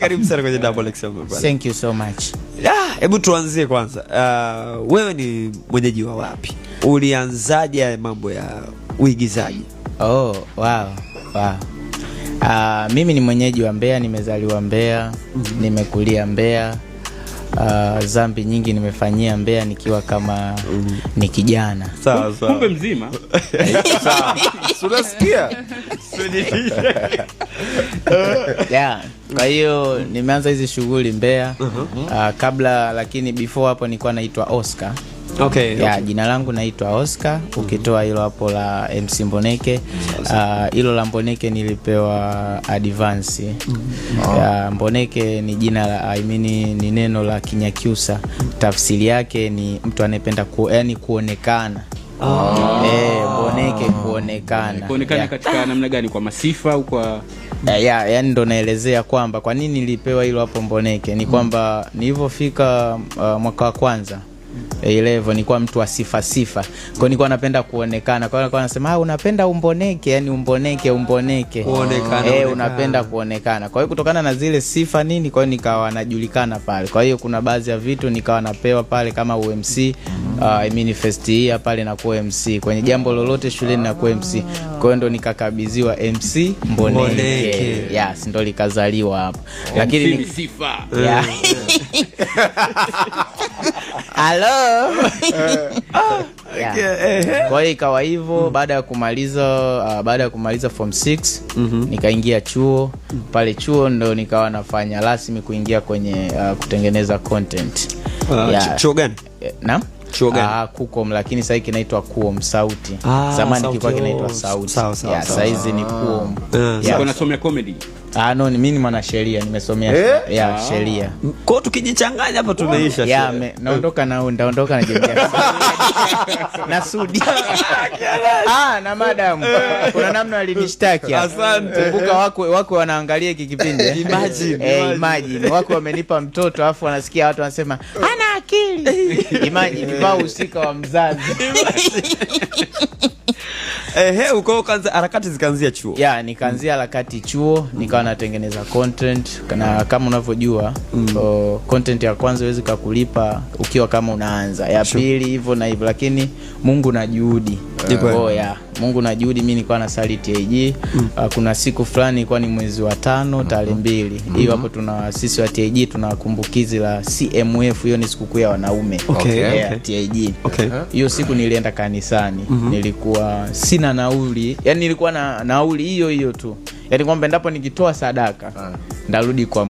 Karibu sana kwenye Double XL. Thank you so much. Hebu tuanzie kwanza. Wewe ni mwenyeji wa wapi? Ulianzaje mambo ya uigizaji? Oh, wow. Mimi ni mwenyeji wa Mbeya, nimezaliwa Mbeya, nimekulia Mbeya. Zambi nyingi nimefanyia Mbeya nikiwa kama ni kijana. Sawa. Kumbe mzima. Sawa. Unasikia? Kwa hiyo nimeanza hizi shughuli Mbeya. Kabla, lakini before hapo nilikuwa naitwa Oscar. Okay. Jina langu naitwa Oscar. Ukitoa hilo hapo la MC Mboneke, hilo la Mboneke nilipewa advance. Mboneke ni jina la ni neno la Kinyakyusa. Tafsiri yake ni mtu anayependa kuonekana. Mboneke kuonekana. Kuonekana katika namna gani, kwa masifa au kwa yani ndo naelezea kwamba kwa nini nilipewa hilo hapo Mboneke. Ni kwamba nilipofika mwaka wa kwanza level nilikuwa mtu wa sifa. Kwa nilikuwa napenda kuonekana. Kwa hiyo anasema unapenda umboneke, yani umboneke kuonekana. Unapenda kuonekana. Kwa hiyo kutokana na zile sifa nini, kwa hiyo nikawa najulikana pale. Kwa hiyo kuna baadhi ya vitu nikawa napewa pale kama UMC, first year pale na kuwa MC. Kwenye jambo lolote shuleni na kuwa MC. Kwa hiyo ndo nikakabidhiwa MC Mboneke. Yes, ndo likazaliwa hapo. Lakini ni sifa. Hello. Kwa hiyo ikawa hivyo. Baada ya kumaliza form 6 nikaingia chuo. Pale chuo ndo nikawa nafanya rasmi kuingia kwenye kutengeneza content. Chuo gani? Naam? Chuo gani? Kukom, lakini sasa kinaitwa Kuom Sauti. Zamani kilikuwa kinaitwa Sauti. Sasa hizi ni Kuom. Sasa unasomea comedy? No, mimi ni mwanasheria, nimesomea sheria. Kwa hiyo tukijichanganya hapa tumeisha. Naondoka na jengea. Na sudi. Na madam, kuna namna alinishtaki. Asante. Kumbuka wako wanaangalia hiki kipindi. Imagine wako wamenipa mtoto afu wanasikia watu wanasema ana akili. Imagine bao usika wa mzazi. Uko kwanza harakati zikaanzia chuo. Nikaanzia harakati chuo, nikawa natengeneza content. Na kama unavyojua, content ya kwanza huwezi kukulipa ukiwa kama unaanza. Ya pili hivyo na hivyo, lakini Mungu na juhudi. Mungu na juhudi. Mimi nilikuwa na sali TAG. Kuna siku fulani ilikuwa ni mwezi wa 5 tarehe 2. Hiyo hapo tuna sisi wa TAG tuna kumbukizi la CMF. Hiyo ni sikukuu ya wanaume. TAG. Hiyo siku nilienda kanisani. Nilikuwa sina nauli. Yani nilikuwa na nauli hiyo tu. Yani kwamba endapo nikitoa sadaka ndarudi kwa